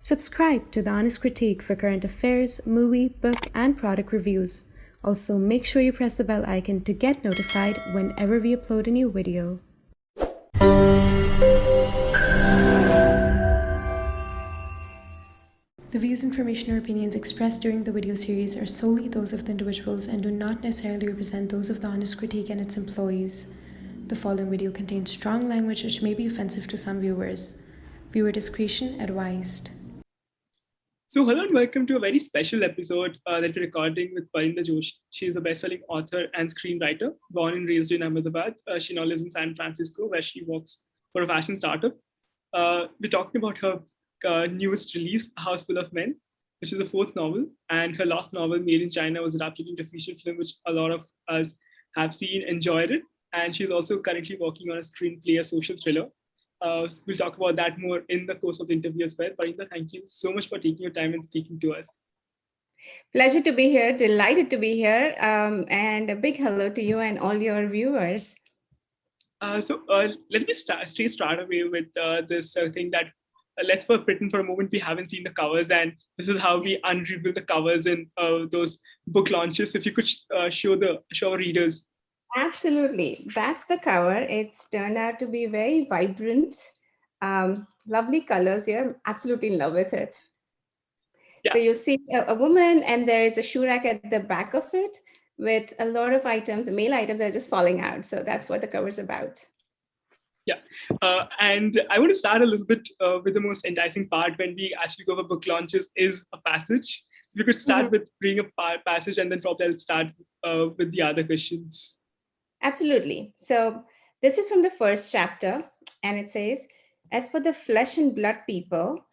Subscribe to The Honest Critique for current affairs, movie, book, and product reviews. Also, make sure you press the bell icon to get notified whenever we upload a new video. The views, information, or opinions expressed during the video series are solely those of the individuals and do not necessarily represent those of The Honest Critique and its employees. The following video contains strong language which may be offensive to some viewers. Viewer discretion advised. So hello and welcome to a very special episode that we're recording with Parinda Joshi. She is a best-selling author and screenwriter, born and raised in Ahmedabad. She now lives in San Francisco, where she works for a fashion startup. We're talking about her newest release, A House Full of Men, which is a fourth novel. And her last novel, Made in China, was adapted into a feature film, which a lot of us have seen, enjoyed it. And she's also currently working on a screenplay, a social thriller. We'll talk about that more in the course of the interview as well. Parinda, thank you so much for taking your time and speaking to us. Pleasure to be here. Delighted to be here. And a big hello to you and all your viewers. Let me start away with this thing that let's pretend for a moment we haven't seen the covers, and this is how we unreveal the covers in those book launches. If you could show our readers. Absolutely. That's the cover. It's turned out to be very vibrant, lovely colors here. I'm absolutely in love with it. Yeah. So you see a woman and there is a shoe rack at the back of it with a lot of items, male items that are just falling out. So that's what the cover is about. Yeah. And I want to start a little bit with the most enticing part when we actually go for book launches is a passage. So we could start with reading a passage and then probably I'll start with the other questions. Absolutely. So this is from the first chapter, and it says, as for the flesh and blood people,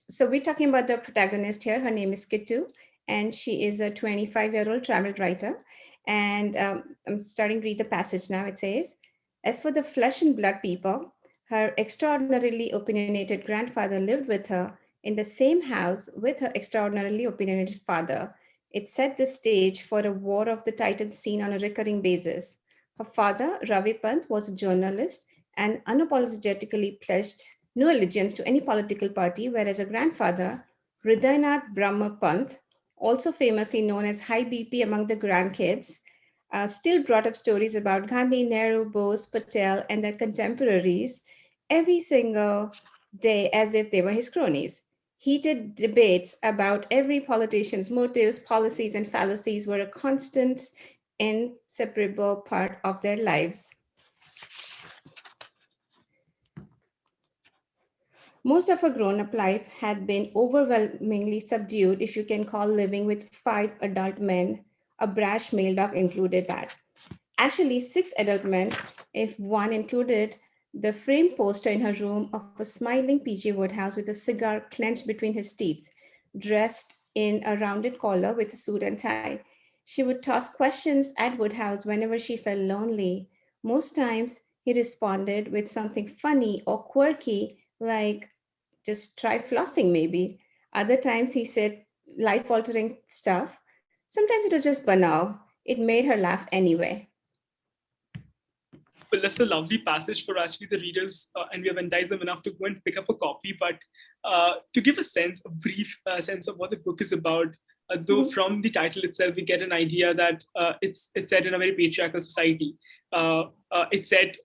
so we're talking about the protagonist here. Her name is Kittu, and she is a 25-year-old travel writer. And I'm starting to read the passage now. It says, as for the flesh and blood people, her extraordinarily opinionated grandfather lived with her in the same house with her extraordinarily opinionated father. It set the stage for a war of the titans seen on a recurring basis. Her father, Ravi Pant, was a journalist and unapologetically pledged no allegiance to any political party, whereas her grandfather, Hridaynath Brahma Pant, also famously known as High BP among the grandkids, still brought up stories about Gandhi, Nehru, Bose, Patel, and their contemporaries every single day as if they were his cronies. Heated debates about every politician's motives, policies, and fallacies were a constant, inseparable part of their lives. Most of her grown-up life had been overwhelmingly subdued, if you can call living with 5 adult men, a brash male dog included that. Actually, 6 adult men, if one included the framed poster in her room of a smiling P.G. Wodehouse with a cigar clenched between his teeth, dressed in a rounded collar with a suit and tie. She would toss questions at Wodehouse whenever she felt lonely. Most times, he responded with something funny or quirky, like, just try flossing maybe. Other times, he said life-altering stuff. Sometimes it was just banal. It made her laugh anyway. Well, that's a lovely passage for actually the readers, and we have enticed them enough to go and pick up a copy. But to give a brief sense of what the book is about, though from the title itself, we get an idea that it's set in a very patriarchal society. It's set,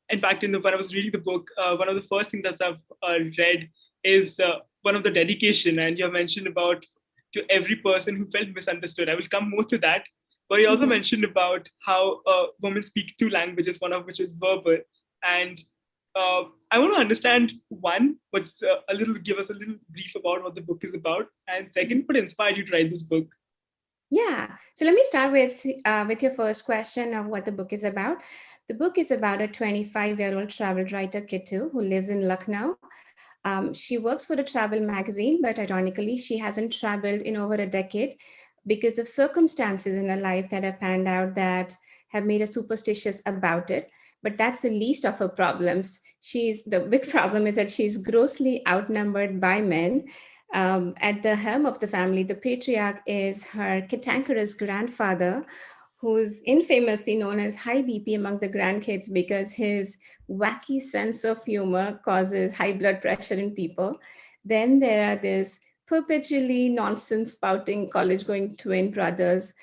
in fact, when I was reading the book, one of the first things that I've read is one of the dedication, and you have mentioned about to every person who felt misunderstood. I will come more to that. But you also mentioned about how women speak 2 languages, one of which is verbal. And I want to understand, one, give us a little brief about what the book is about. And second, what inspired you to write this book? Yeah. So let me start with your first question of what the book is about. The book is about a 25-year-old travel writer, Kittu, who lives in Lucknow. She works for a travel magazine, but ironically, she hasn't traveled in over a decade because of circumstances in her life that have panned out that have made her superstitious about it. But that's the least of her problems. The big problem is that she's grossly outnumbered by men. At the helm of the family, the patriarch is her cantankerous grandfather, who's infamously known as High BP among the grandkids because his wacky sense of humor causes high blood pressure in people. Then there are this perpetually nonsense spouting college going twin brothers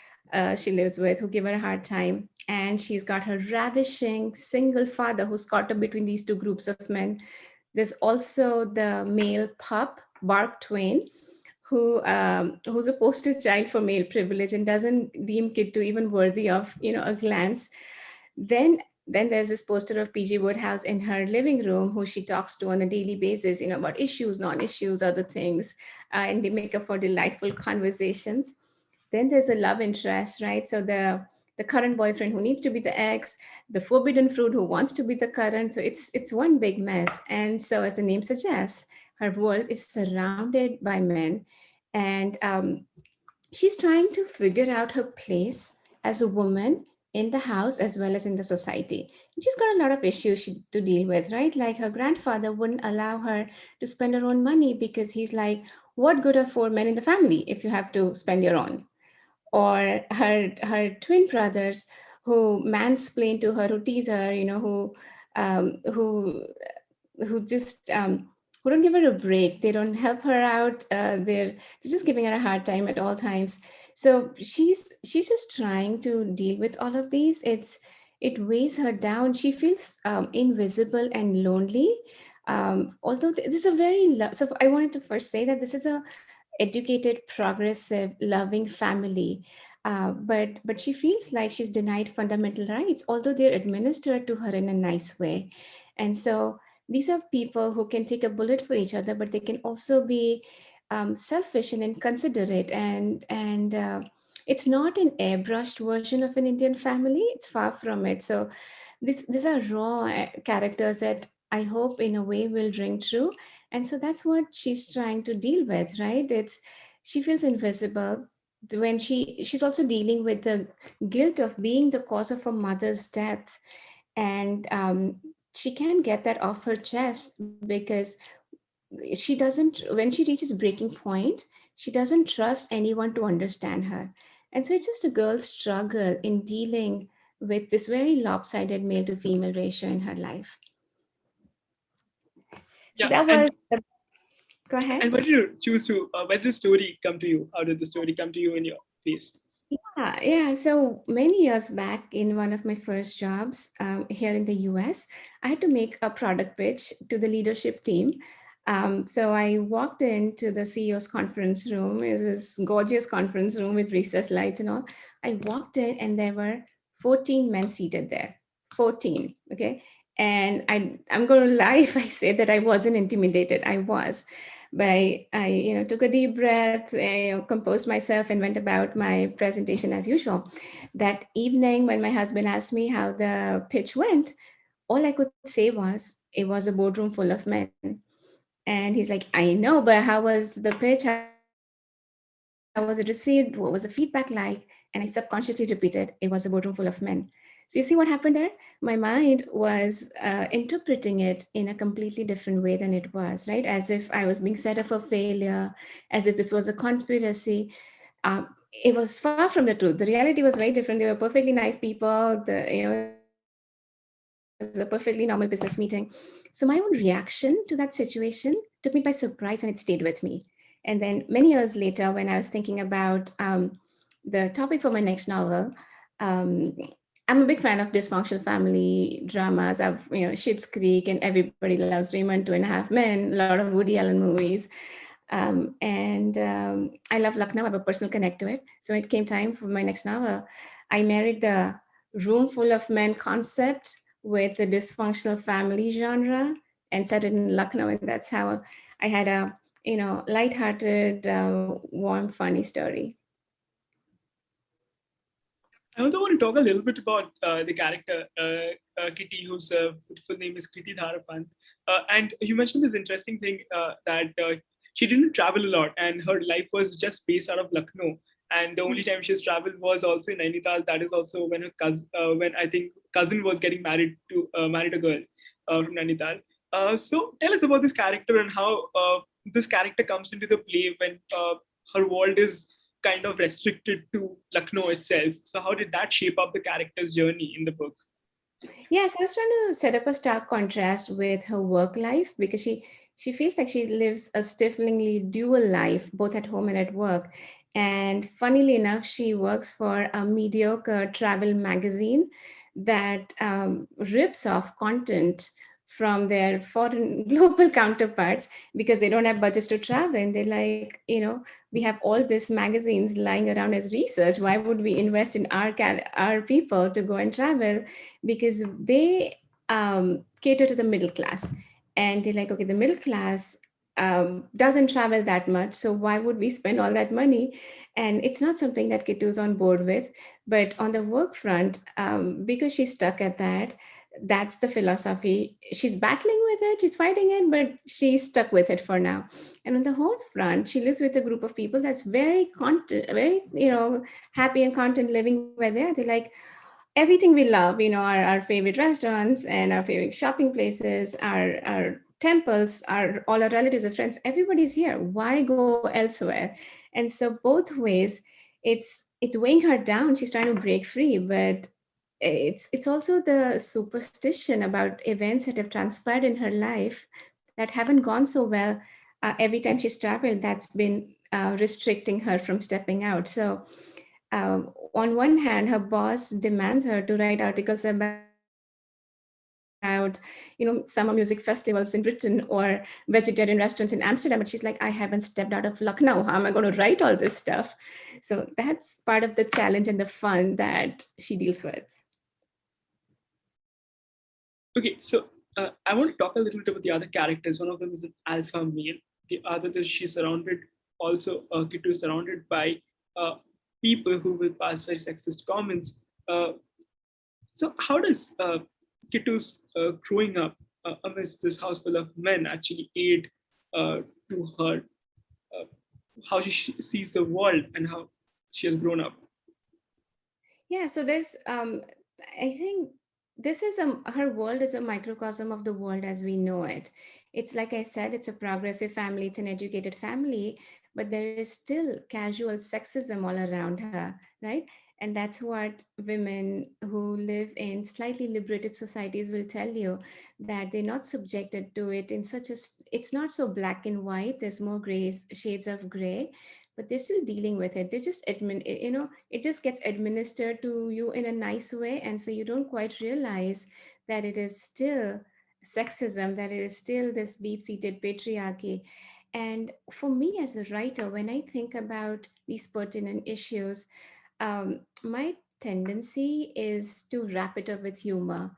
she lives with who give her a hard time. And she's got her ravishing single father who's caught up between these two groups of men. There's also the male pup, Bark Twain, who's a poster child for male privilege and doesn't deem Kid to even worthy of a glance. Then then there's this poster of PG Woodhouse in her living room, who she talks to on a daily basis, about issues, non-issues, other things, and they make up for delightful conversations. Then there's a love interest, right? So the current boyfriend who needs to be the ex, the forbidden fruit who wants to be the current. So it's one big mess. And so, as the name suggests, her world is surrounded by men, and she's trying to figure out her place as a woman in the house as well as in the society. She's got a lot of issues to deal with, right? Like her grandfather wouldn't allow her to spend her own money because he's like, what good are four men in the family if you have to spend your own? Or her twin brothers who mansplain to her, who tease her, um, who who just who don't give her a break. They don't help her out. They're just giving her a hard time at all times. So she's just trying to deal with all of these. It weighs her down. She feels invisible and lonely. Although this is a so I wanted to first say that this is a educated, progressive, loving family. But she feels like she's denied fundamental rights, although they're administered to her in a nice way. And so these are people who can take a bullet for each other, but they can also be selfish and inconsiderate. And it's not an airbrushed version of an Indian family. It's far from it. So these are raw characters that I hope in a way will ring true. And so that's what she's trying to deal with, right? She feels invisible when she's also dealing with the guilt of being the cause of her mother's death. And she can't get that off her chest because she doesn't, when she reaches breaking point, she doesn't trust anyone to understand her. And so it's just a girl's struggle in dealing with this very lopsided male to female ratio in her life. So Yeah, that was go ahead. and why did you choose to? Where did the story come to you? How did the story come to you in your place? Yeah. So many years back, in one of my first jobs here in the US, I had to make a product pitch to the leadership team. So I walked into the CEO's conference room. It was this gorgeous conference room with recessed lights and all. I walked in, and there were 14 men seated there. 14. Okay. And I'm going to lie if I say that I wasn't intimidated. I was. But I took a deep breath, composed myself, and went about my presentation as usual. That evening, when my husband asked me how the pitch went, all I could say was, it was a boardroom full of men. And he's like, I know, but how was the pitch? How was it received? What was the feedback like? And I subconsciously repeated, it was a boardroom full of men. So you see what happened there? My mind was interpreting it in a completely different way than it was, right? As if I was being set up for failure, as if this was a conspiracy. It was far from the truth. The reality was very different. They were perfectly nice people. It was a perfectly normal business meeting. So my own reaction to that situation took me by surprise, and it stayed with me. And then many years later, when I was thinking about the topic for my next novel, um, I'm a big fan of dysfunctional family dramas. I've, Schitt's Creek and Everybody Loves Raymond, Two and a Half Men, a lot of Woody Allen movies. And I love Lucknow. I have a personal connect to it. So when it came time for my next novel, I married the room full of men concept with the dysfunctional family genre and set it in Lucknow. And that's how I had a, lighthearted, warm, funny story. I also want to talk a little bit about the character Kitty, whose full name is Kriti Dharapant. And you mentioned this interesting thing that she didn't travel a lot, and her life was just based out of Lucknow. And the only time she's traveled was also in Nainital. That is also when her cousin, when I think cousin was getting married a girl from Nainital. So tell us about this character and how this character comes into the play when her world is kind of restricted to Lucknow itself. So how did that shape up the character's journey in the book? Yes, I was trying to set up a stark contrast with her work life because she feels like she lives a stiflingly dual life, both at home and at work. And funnily enough, she works for a mediocre travel magazine that rips off content from their foreign global counterparts because they don't have budgets to travel. And they're like, we have all these magazines lying around as research. Why would we invest in our people to go and travel? Because they cater to the middle class, and they're like, okay, the middle class doesn't travel that much, so why would we spend all that money? And it's not something that Kitu's on board with. But on the work front, because she's stuck at that, that's the philosophy. She's battling with it, she's fighting it, but she's stuck with it for now. And on the home front, she lives with a group of people that's very content, very happy and content living where they're like everything we love, our favorite restaurants and our favorite shopping places, our temples, all our relatives and friends, everybody's here. Why go elsewhere? And so both ways, it's weighing her down. She's trying to break free, but it's also the superstition about events that have transpired in her life that haven't gone so well. Every time she's traveled, that's been restricting her from stepping out. So on one hand, her boss demands her to write articles about, summer music festivals in Britain or vegetarian restaurants in Amsterdam. But she's like, I haven't stepped out of Lucknow. How am I going to write all this stuff? So that's part of the challenge and the fun that she deals with. Okay, so I want to talk a little bit about the other characters. One of them is an alpha male. The other is she's surrounded, also Kitu is surrounded by uh, people who will pass very sexist comments. Uh, so how does Kitu's growing up amidst this house full of men actually aid to her, uh, how she sees the world and how she has grown up? Yeah, so there's I think this is her world is a microcosm of the world as we know it. It's like I said, it's a progressive family, it's an educated family, but there is still casual sexism all around her, right? And that's what women who live in slightly liberated societies will tell you, that they're not subjected to it in such a it's not so black and white. There's more grays, shades of gray, but they're still dealing with it. They just it just gets administered to you in a nice way, and so you don't quite realize that it is still sexism, that it is still this deep-seated patriarchy. And for me as a writer, when I think about these pertinent issues, my tendency is to wrap it up with humor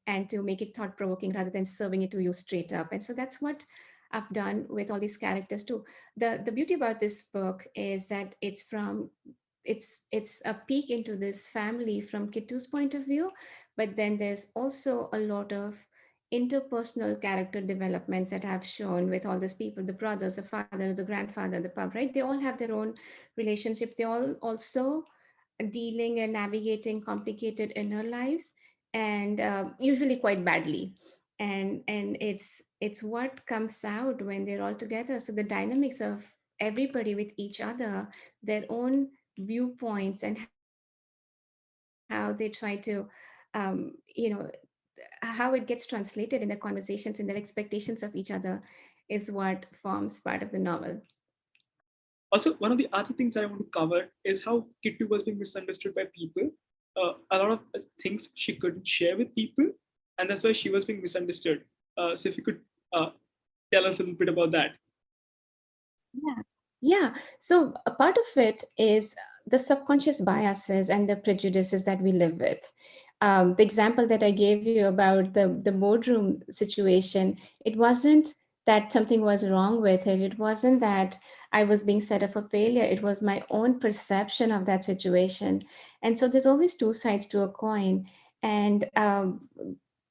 and to make it thought-provoking rather than serving it to you straight up. And so that's what I've done with all these characters too. The beauty about this book is that it's a peek into this family from Kitu's point of view, but then there's also a lot of interpersonal character developments that I've shown with all these people, the brothers, the father, the grandfather, the pub, right? They all have their own relationship. They all also dealing and navigating complicated inner lives, and usually quite badly. And it's what comes out when they're all together. So the dynamics of everybody with each other, their own viewpoints, and how they try to um, you know how it gets translated in their conversations, in their expectations of each other, is what forms part of the novel. Also, one of the other things I want to cover is how Kitty was being misunderstood by people. A lot of things she couldn't share with people, and that's why she was being misunderstood. So, if you could uh, tell us a little bit about that. Yeah. Yeah. So a part of it is the subconscious biases and the prejudices that we live with. The example that I gave you about the boardroom situation, it wasn't that something was wrong with it. It wasn't that I was being set up for failure. It was my own perception of that situation. And so there's always two sides to a coin. And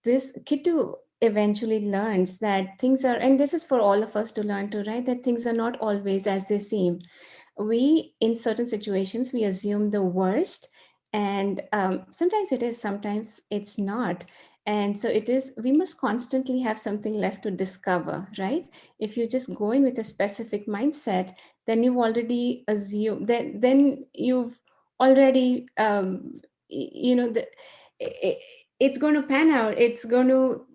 this Kitu eventually learns that things are, and this is for all of us to learn too, right? That things are not always as they seem. We, in certain situations, we assume the worst, and sometimes it is, sometimes it's not. And so it is, we must constantly have something left to discover, right? If you just go in with a specific mindset, then you've already assumed, then you've already it's going to pan out. It's going to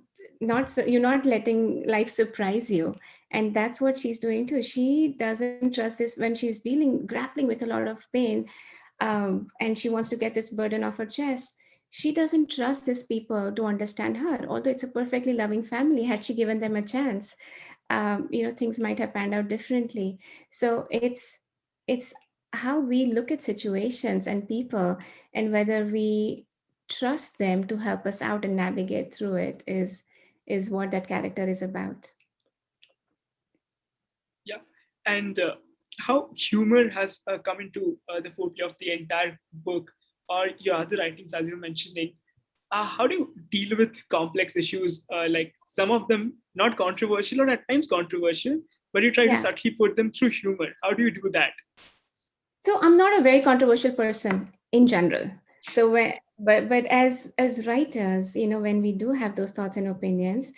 you're not letting life surprise you. And that's what she's doing too. She doesn't trust this when she's grappling with a lot of pain, and she wants to get this burden off her chest. She doesn't trust these people to understand her, although it's a perfectly loving family. Had she given them a chance, things might have panned out differently. So it's how we look at situations and people, and whether we trust them to help us out and navigate through it is what that character is about. Yeah, and how humor has come into the forte of the entire book or your other writings, as you're mentioning. How do you deal with complex issues, like some of them not controversial or at times controversial, but you try to subtly put them through humor? How do you do that? So I'm not a very controversial person in general. So but as writers, when we do have those thoughts and opinions,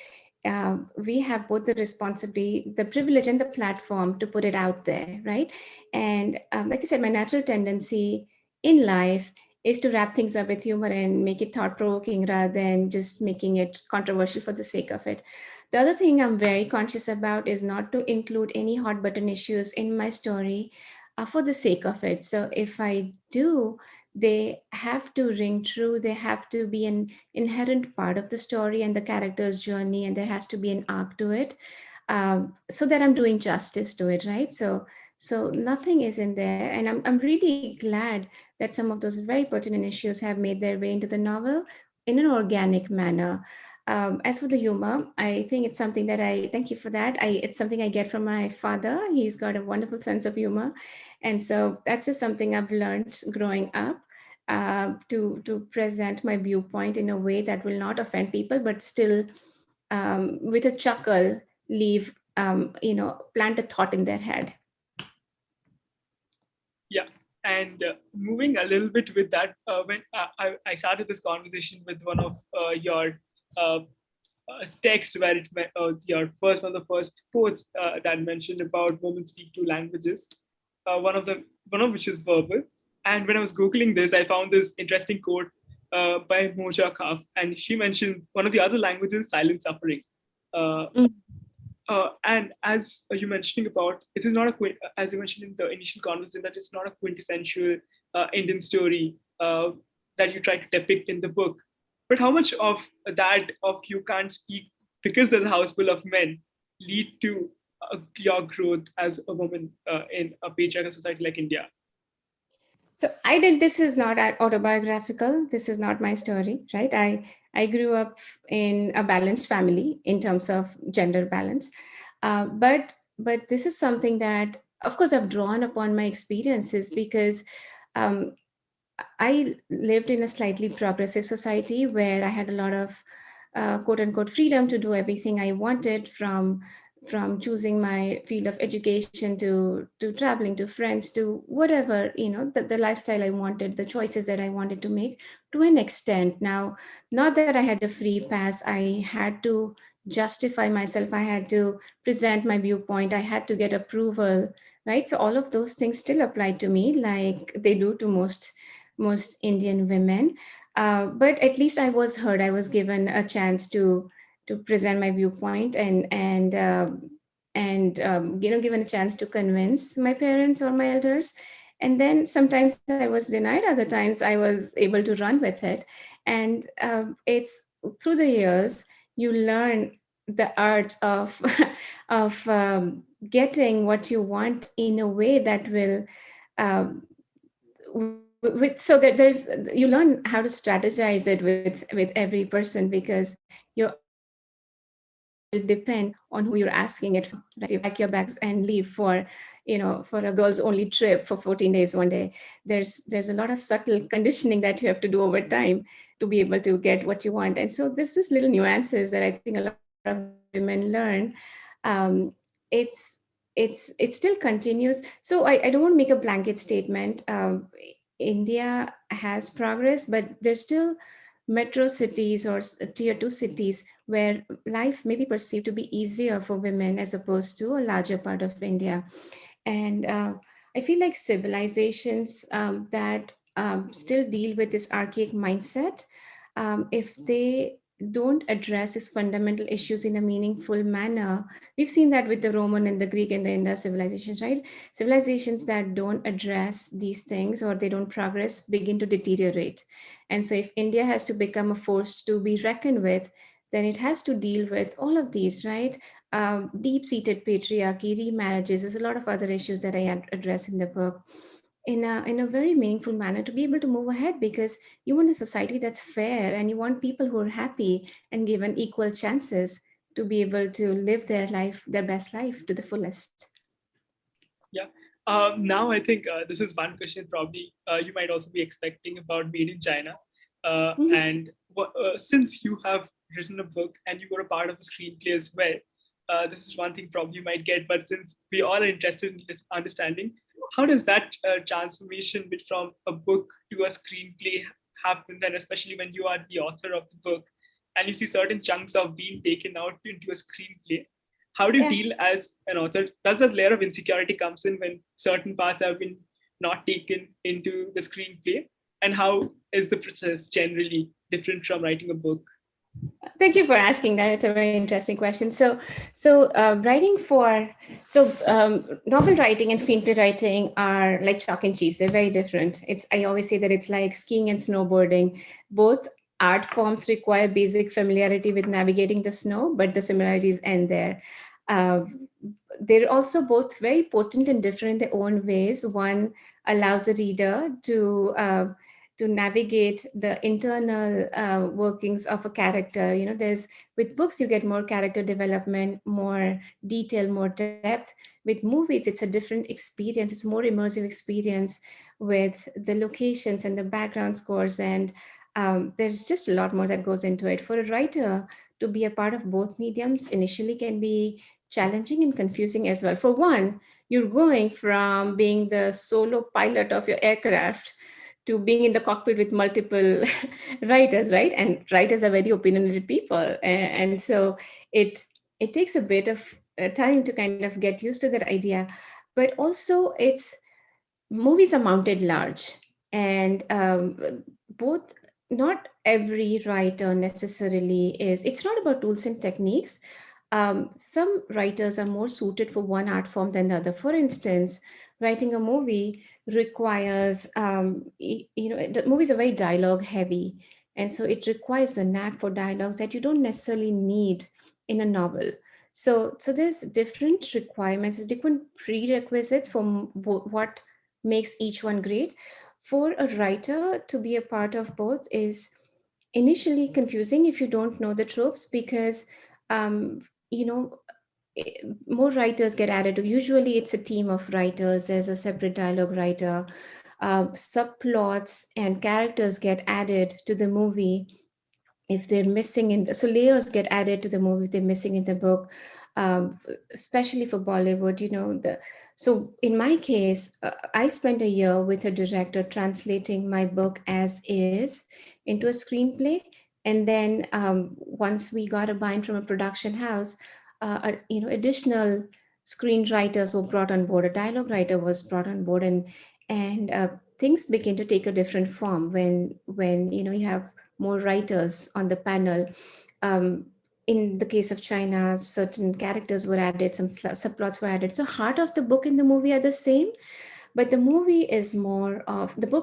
we have both the responsibility, the privilege, and the platform to put it out there, right? And like I said, my natural tendency in life is to wrap things up with humor and make it thought-provoking rather than just making it controversial for the sake of it. The other thing I'm very conscious about is not to include any hot button issues in my story for the sake of it. So if I do, they have to ring true. They have to be an inherent part of the story and the character's journey, and there has to be an arc to it, so that I'm doing justice to it, right? So nothing is in there, and I'm really glad that some of those very pertinent issues have made their way into the novel in an organic manner. As for the humor, I think it's something that I thank you for that. It's something I get from my father. He's got a wonderful sense of humor, and so that's just something I've learned growing up, to present my viewpoint in a way that will not offend people, but still, with a chuckle, leave plant a thought in their head. Yeah, and moving a little bit with that, when I started this conversation with one of your text where your first one of the first quotes that mentioned about women speak two languages, one of which is verbal. And when I was googling this, I found this interesting quote by Moja Kaf, and she mentioned one of the other languages, silent suffering. Uh, and as you mentioning about, this is not as you mentioned in the initial conversation, that it's not a quintessential Indian story that you try to depict in the book. But how much of that of you can't speak because there's a house full of men lead to your growth as a woman in a patriarchal society like India? So this is not autobiographical. This is not my story, right? I grew up in a balanced family in terms of gender balance, but this is something that, of course, I've drawn upon my experiences because um, I lived in a slightly progressive society where I had a lot of quote unquote freedom to do everything I wanted, from choosing my field of education to traveling to friends to whatever, the lifestyle I wanted, the choices that I wanted to make to an extent. Now, not that I had a free pass, I had to justify myself, I had to present my viewpoint, I had to get approval, right? So all of those things still apply to me like they do to most Indian women. But at least I was heard. I was given a chance to present my viewpoint, and given a chance to convince my parents or my elders. And then sometimes I was denied. Other times I was able to run with it. And it's through the years you learn the art of getting what you want in a way that will. Um, so that you learn how to strategize it with every person, because your answer will depend on who you're asking it from, right? You pack your bags and leave for a girls only trip for 14 days one day. There's a lot of subtle conditioning that you have to do over time to be able to get what you want. And so this is little nuances that I think a lot of women learn. Um, it's it's it still continues. So I don't want to make a blanket statement. India has progress, but there's still metro cities or tier 2 cities where life may be perceived to be easier for women as opposed to a larger part of India. And I feel like civilizations that still deal with this archaic mindset, if they don't address these fundamental issues in a meaningful manner. We've seen that with the Roman and the Greek and the Indus civilizations, right? Civilizations that don't address these things or they don't progress begin to deteriorate. And so if India has to become a force to be reckoned with, then it has to deal with all of these, right? Deep-seated patriarchy, remarriages, there's a lot of other issues that I address in the book in a very meaningful manner to be able to move ahead, because you want a society that's fair and you want people who are happy and given equal chances to be able to live their life, their best life to the fullest. Yeah. Now I think this is one question probably you might also be expecting about Made in China. And since you have written a book and you were a part of the screenplay as well, this is one thing probably you might get. But since we all are interested in this understanding, how does that transformation from a book to a screenplay happen? And especially when you are the author of the book and you see certain chunks of being taken out into a screenplay, how do you deal as an author? Does this layer of insecurity comes in when certain parts have been not taken into the screenplay? And how is the process generally different from writing a book? Thank you for asking that. It's a very interesting question. Novel writing and screenplay writing are like chalk and cheese. They're very different. I always say that it's like skiing and snowboarding. Both art forms require basic familiarity with navigating the snow, but the similarities end there. They're also both very potent and different in their own ways. One allows the reader to navigate the internal workings of a character. There's with books you get more character development, more detail, more depth. With movies it's a different experience. It's more immersive experience with the locations and the background scores, and there's just a lot more that goes into it. For a writer to be a part of both mediums initially can be challenging and confusing as well. For one, you're going from being the solo pilot of your aircraft to being in the cockpit with multiple writers, right? And writers are very opinionated people, and so it takes a bit of time to kind of get used to that idea. But also, movies are mounted large, and both not every writer necessarily is. It's not about tools and techniques. Some writers are more suited for one art form than the other. For instance, writing a movie requires, the movies are very dialogue heavy. And so it requires a knack for dialogues that you don't necessarily need in a novel. So there's different requirements, different prerequisites for what makes each one great. For a writer to be a part of both is initially confusing if you don't know the tropes, because um, you know more writers get added to. Usually it's a team of writers. There's a separate dialogue writer. Subplots and characters get added to the movie if they're missing so layers get added to the movie if they're missing in the book. Especially for Bollywood, so in my case, I spent a year with a director translating my book as is into a screenplay. And then once we got a bind from a production house, additional screenwriters were brought on board. A dialogue writer was brought on board, and things begin to take a different form when you have more writers on the panel. In the case of China, certain characters were added, some subplots were added. So heart of the book and the movie are the same, but the book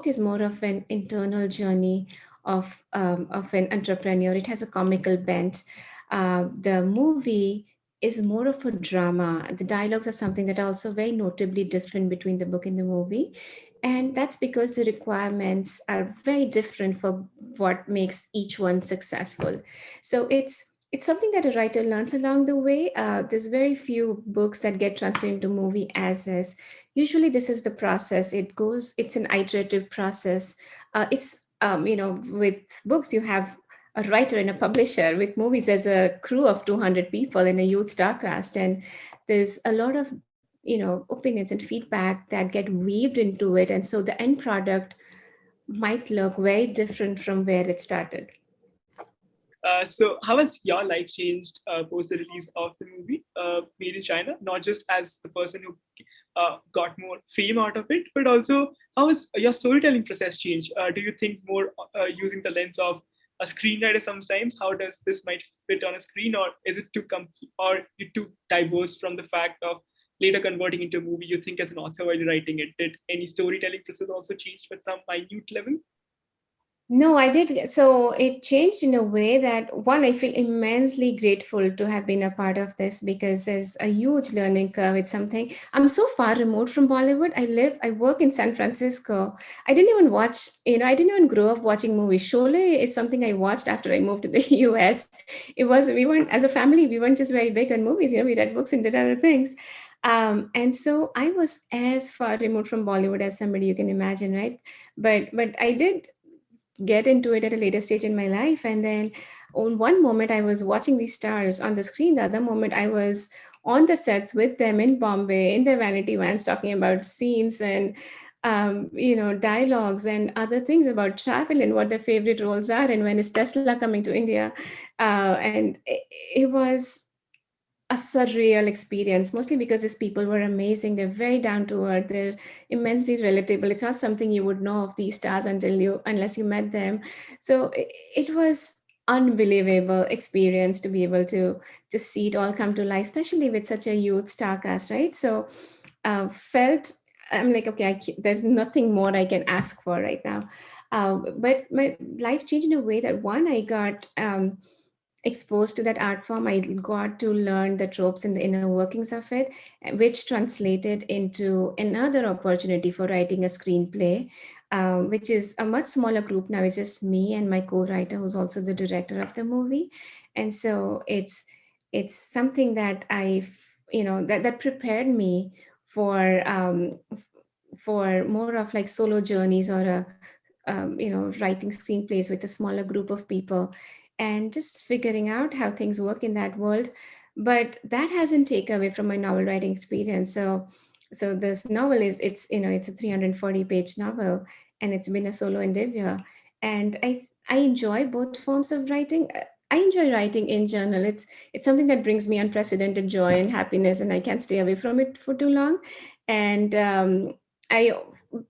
is more of an internal journey of an entrepreneur. It has a comical bent. The movie is more of a drama. The dialogues are something that are also very notably different between the book and the movie. And that's because the requirements are very different for what makes each one successful. So it's something that a writer learns along the way. There's very few books that get translated into movie as is. Usually this is the process. It's an iterative process. With books, you have a writer and a publisher. With movies, there's a crew of 200 people in a youth star cast. And there's a lot of, opinions and feedback that get weaved into it. And so the end product might look very different from where it started. So how has your life changed post the release of the movie Made in China? Not just as the person who got more fame out of it, but also how has your storytelling process changed? Do you think more using the lens of a screenwriter sometimes? How does this might fit on a screen, or is it or you too diverse from the fact of later converting into a movie? You think as an author while you're writing it, did any storytelling process also change with some minute level? No, I did. So it changed in a way that one, I feel immensely grateful to have been a part of this because there's a huge learning curve. It's something I'm so far removed from Bollywood. I work in San Francisco. I didn't even watch, I didn't even grow up watching movies. Sholay is something I watched after I moved to the US. We weren't, as a family, we weren't just very big on movies. We read books and did other things. And so I was as far removed from Bollywood as somebody you can imagine, right? But I did get into it at a later stage in my life. And then on one moment I was watching these stars on the screen, the other moment I was on the sets with them in Bombay in their vanity vans talking about scenes and dialogues and other things about travel and what their favorite roles are and when is Tesla coming to India. And it was a surreal experience, mostly because these people were amazing. They're very down to earth. They're immensely relatable. It's not something you would know of these stars unless you met them. So it was unbelievable experience to be able to just see it all come to life, especially with such a youth star cast, right? So felt I'm like, okay, there's nothing more I can ask for right now. But my life changed in a way that one, I got exposed to that art form. I got to learn the tropes and the inner workings of it, which translated into another opportunity for writing a screenplay, which is a much smaller group now. It's just me and my co-writer, who's also the director of the movie, and so it's something that that prepared me for for more of like solo journeys or writing screenplays with a smaller group of people and just figuring out how things work in that world. But that hasn't taken away from my novel writing experience. So this novel it's a 340-page novel, and it's been a solo endeavor. And I enjoy both forms of writing. I enjoy writing in general. It's something that brings me unprecedented joy and happiness, and I can't stay away from it for too long. And I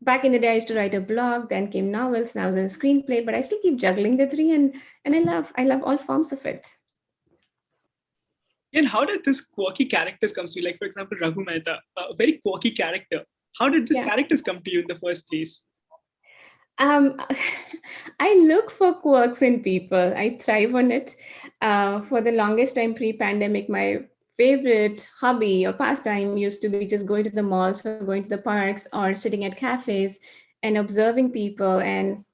back in the day, I used to write a blog, then came novels, now there's a screenplay, but I still keep juggling the three, and I love all forms of it. And how did this quirky characters come to you? Like, for example, Raghu Mehta, a very quirky character. How did these Yeah. characters come to you in the first place? Um, I look for quirks in people. I thrive on it. For the longest time pre-pandemic, my favorite hobby or pastime used to be just going to the malls or going to the parks or sitting at cafes and observing people and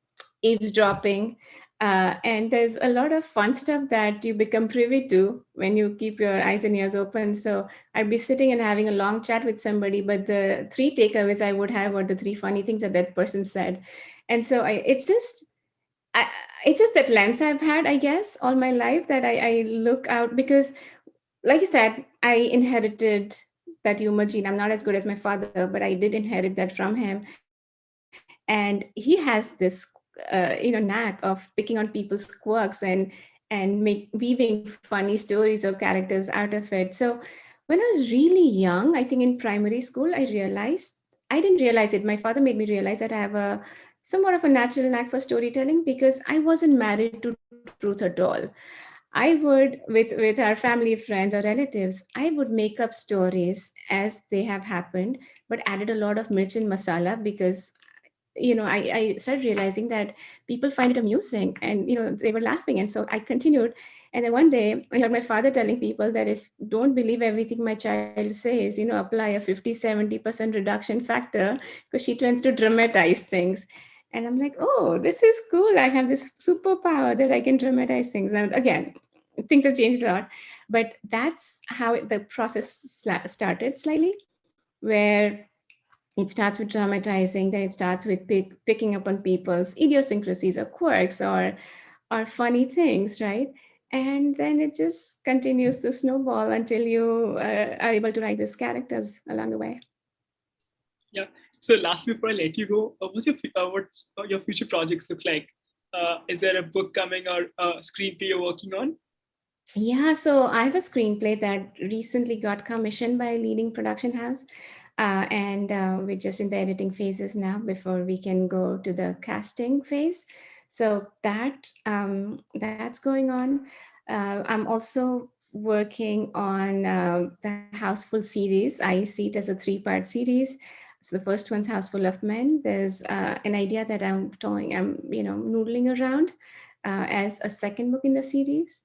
eavesdropping. And there's a lot of fun stuff that you become privy to when you keep your eyes and ears open. So I'd be sitting and having a long chat with somebody, but the three takeaways I would have are the three funny things that that person said. And so I, it's just that lens I've had, I guess, all my life that I look out because, like I said, I inherited that humor gene. I'm not as good as my father, but I did inherit that from him. And he has this knack of picking on people's quirks and weaving funny stories or characters out of it. So when I was really young, I think in primary school, I didn't realize it. My father made me realize that I have a somewhat of a natural knack for storytelling because I wasn't married to truth at all. I would, with our family, friends, or relatives, I would make up stories as they have happened, but added a lot of mirch and masala because I started realizing that people find it amusing and they were laughing, and so I continued. And then one day I heard my father telling people that if don't believe everything my child says, apply a 50-70% reduction factor because she tends to dramatize things. And I'm like, oh, this is cool. I have this superpower that I can dramatize things. Now again, things have changed a lot, but that's how the process started slightly, where it starts with dramatizing, then it starts with picking up on people's idiosyncrasies or quirks or funny things, right? And then it just continues to snowball until you are able to write these characters along the way. Yeah. So lastly, before I let you go, what's your future projects look like? Is there a book coming or a screenplay you're working on? Yeah, so I have a screenplay that recently got commissioned by a leading production house. And we're just in the editing phases now before we can go to the casting phase. So that's going on. I'm also working on the Houseful series. I see it as a three-part series. So the first one's Houseful of Men. There's an idea that I'm noodling around as a second book in the series.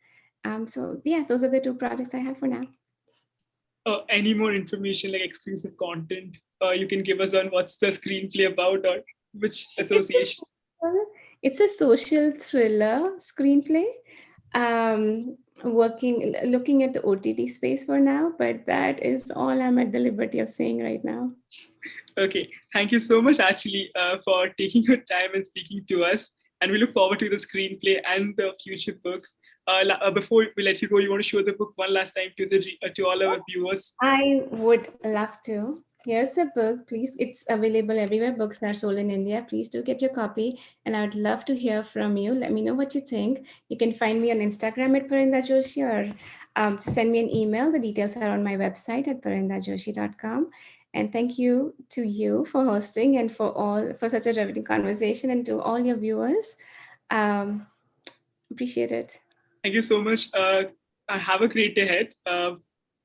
So yeah, those are the two projects I have for now. Any more information, like exclusive content, you can give us on what's the screenplay about or which association? It's a social thriller screenplay. Looking at the OTT space for now, but that is all I'm at the liberty of saying right now. Okay, thank you so much, actually, for taking your time and speaking to us. And we look forward to the screenplay and the future books. Before we let you go, you want to show the book one last time to all our viewers? I would love to. Here's the book. Please, it's available everywhere books are sold in India. Please do get your copy. And I would love to hear from you. Let me know what you think. You can find me on Instagram at Parinda Joshi, or send me an email. The details are on my website at parindajoshi.com. And thank you to you for hosting and for such a riveting conversation, and to all your viewers. Appreciate it. Thank you so much. Have a great day ahead.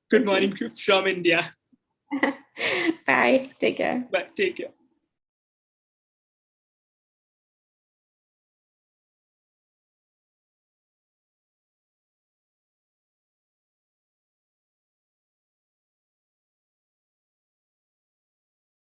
Good morning from India. Bye. Take care. Bye. Take care.